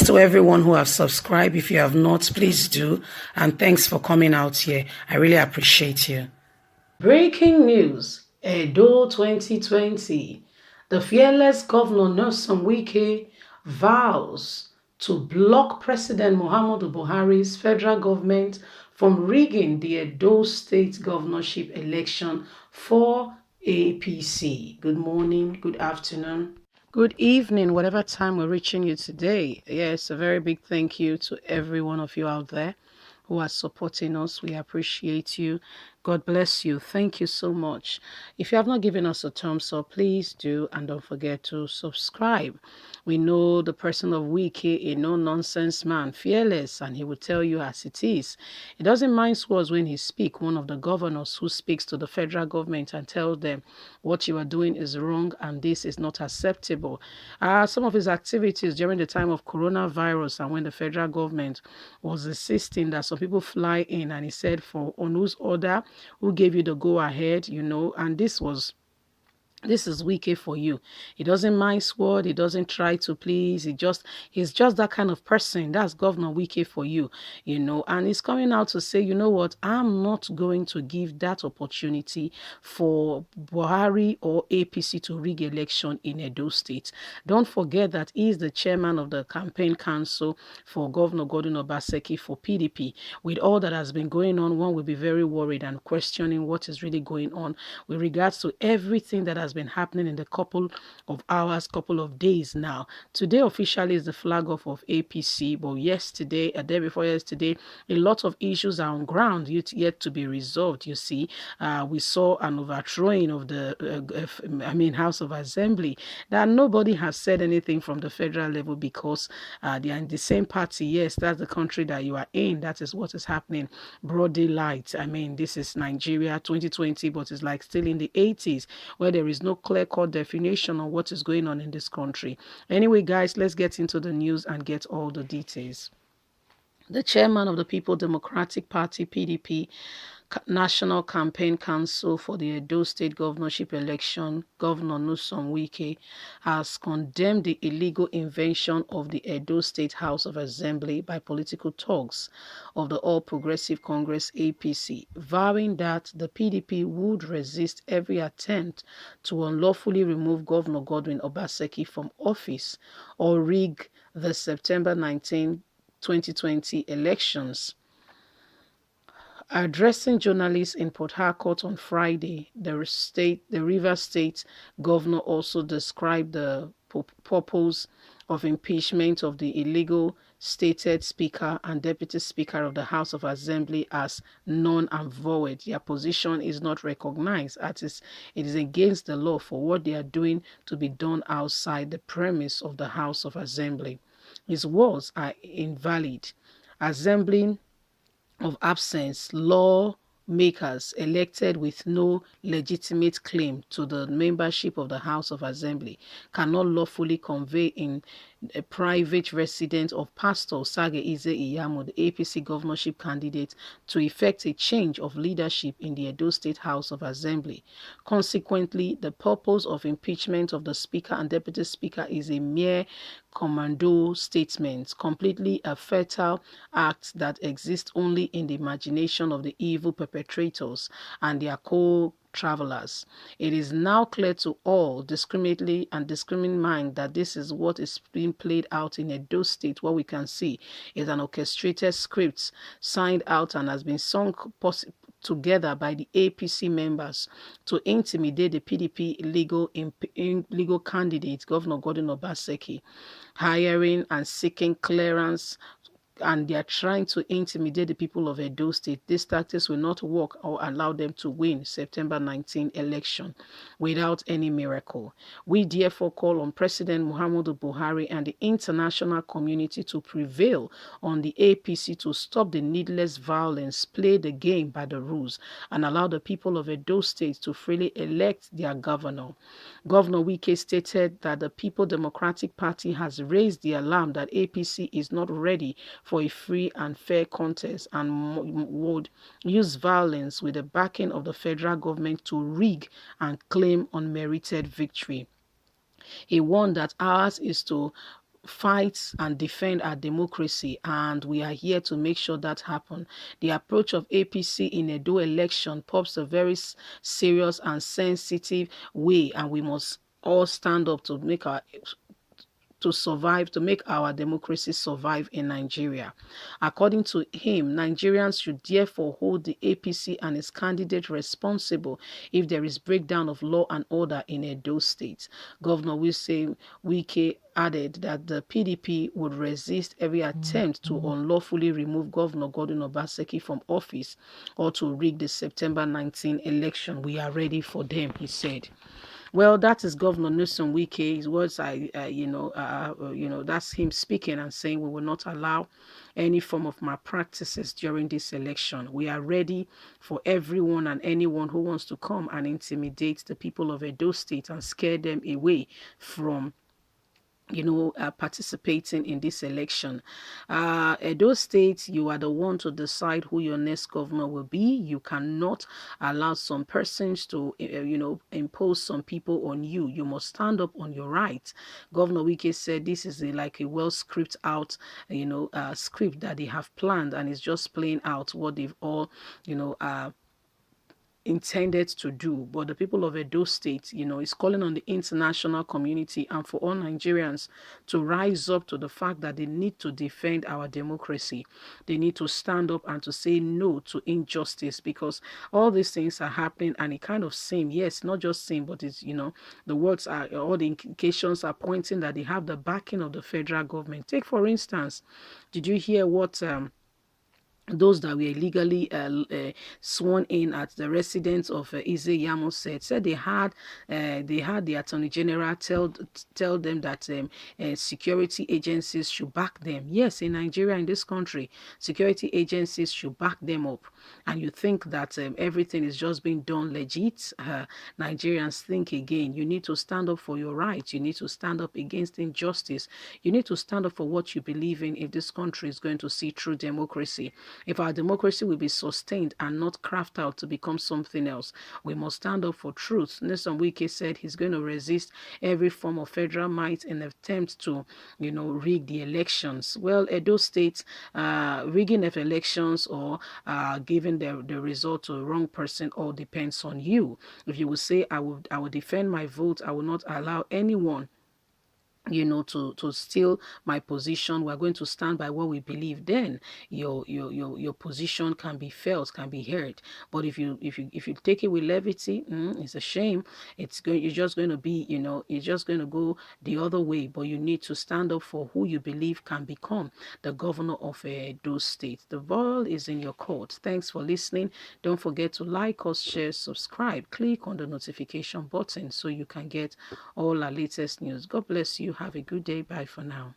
to everyone who have subscribed. If you have not, please do. And thanks for coming out here. I really appreciate you. Breaking news, Edo 2020. The fearless Governor Nelson WIKE vows to block President Muhammadu Buhari's federal government from rigging the Edo State governorship election for APC. Good morning, good afternoon, good evening, whatever time we're reaching you today. Yes, a very big thank you to every one of you out there who are supporting us. We appreciate you. God bless you. Thank you so much. If you have not given us a thumbs up, please do, and don't forget to subscribe. We know the person of WIKE, a no-nonsense man, fearless, and he will tell you as it is. He doesn't mind words when he speaks. One of the governors who speaks to the federal government and tells them what you are doing is wrong and this is not acceptable. Some of his activities during the time of coronavirus and when the federal government was insisting that some people fly in, and he said, for on whose order, who gave you the go ahead, and this is WIKE for you. He doesn't mind sword. He doesn't try to please. He's just that kind of person. That's Governor WIKE for you, and he's coming out to say, you know what, I'm not going to give that opportunity for Buhari or APC to rig election in Edo State. Don't forget that he is the chairman of the campaign council for Governor Godwin Obaseki for PDP. With all that has been going on, one will be very worried and questioning what is really going on with regards to everything that has been happening in the couple of hours, couple of days now. Today officially is the flag off of APC, but yesterday, a day before yesterday, a lot of issues are on ground yet to be resolved. You see, we saw an overthrowing of the House of Assembly that nobody has said anything from the federal level because they are in the same party. Yes, that's the country that you are in. That is what is happening. Broad daylight. This is Nigeria 2020, but it's like still in the 80s where there is no clear-cut definition on what is going on in this country. Anyway, guys, let's get into the news and get all the details. The chairman of the People Democratic Party, PDP, National Campaign Council for the Edo State governorship election, Governor Nelson WIKE, has condemned the illegal invention of the Edo State House of Assembly by political thugs of the All Progressive Congress APC, vowing that the PDP would resist every attempt to unlawfully remove Governor Godwin Obaseki from office or rig the September 19, 2020 elections. Addressing journalists in Port Harcourt on Friday, the Rivers State governor also described the purpose of impeachment of the illegal stated Speaker and Deputy Speaker of the House of Assembly as null and void. Their position is not recognized. It is against the law for what they are doing to be done outside the premise of the House of Assembly. His words are invalid. Assembling of absence, lawmakers elected with no legitimate claim to the membership of the House of Assembly cannot lawfully convey in a private residence of Pastor Sage Ize Iyamo, the APC governorship candidate, to effect a change of leadership in the Edo State House of Assembly. Consequently, the purpose of impeachment of the Speaker and Deputy Speaker is a mere commando statement, completely a fatal act that exists only in the imagination of the evil perpetrators and their co-travelers. It is now clear to all discriminately and discriminating mind that this is what is being played out in Edo State. What we can see is an orchestrated script signed out and has been sung together by the APC members to intimidate the PDP legal candidate, Governor Godwin Obaseki, hiring and seeking clearance, and they are trying to intimidate the people of Edo State. These tactics will not work or allow them to win September 19 election without any miracle. We therefore call on President Muhammadu Buhari and the international community to prevail on the APC to stop the needless violence, play the game by the rules, and allow the people of Edo State to freely elect their governor. Governor WIKE stated that the People Democratic Party has raised the alarm that APC is not ready for a free and fair contest and would use violence with the backing of the federal government to rig and claim unmerited victory. He warned that ours is to fight and defend our democracy, and we are here to make sure that happen. The approach of APC in Edo election pops a very serious and sensitive way, and we must all stand up to make our democracy survive in Nigeria. According to him, Nigerians should therefore hold the APC and its candidate responsible if there is breakdown of law and order in Edo State. Governor WIKE added that the PDP would resist every attempt to unlawfully remove Governor Godwin Obaseki from office or to rig the September 19 election. We are ready for them, he said. Well, that is Governor Nyesom Wike. His words are, that's him speaking and saying we will not allow any form of malpractices during this election. We are ready for everyone and anyone who wants to come and intimidate the people of Edo State and scare them away from participating in this election. Edo State, you are the one to decide who your next governor will be. You cannot allow some persons to, impose some people on you. You must stand up on your right. Governor Wike said this is like a well-scripted out, script that they have planned, and it's just playing out what they've all, intended to do. But the people of Edo State, is calling on the international community and for all Nigerians to rise up to the fact that they need to defend our democracy. They need to stand up and to say no to injustice, because all these things are happening and it kind of seems, yes, not just seem, but it's, the words are, all the indications are pointing that they have the backing of the federal government. Take, for instance, did you hear what those that were illegally sworn in at the residence of Ize Yamo said they had the Attorney General tell them that security agencies should back them. Yes, in Nigeria, in this country, security agencies should back them up. And you think that everything is just being done legit. Nigerians, think again. You need to stand up for your rights. You need to stand up against injustice. You need to stand up for what you believe in if this country is going to see true democracy. If our democracy will be sustained and not crafted out to become something else, we must stand up for truth. Nyesom Wike said he's going to resist every form of federal might in an attempt to, rig the elections. Well, Edo State, rigging of elections or giving the result to the wrong person all depends on you. If you will say, I will defend my vote, I will not allow anyone to steal my position, we're going to stand by what we believe, then your position can be felt, can be heard. But if you take it with levity, it's a shame. You're just going to be, it's just going to go the other way. But you need to stand up for who you believe can become the governor of Edo State. The ball is in your court. Thanks for listening. Don't forget to like us, share, subscribe, click on the notification button so you can get all our latest news. God bless you. Have a good day. Bye for now.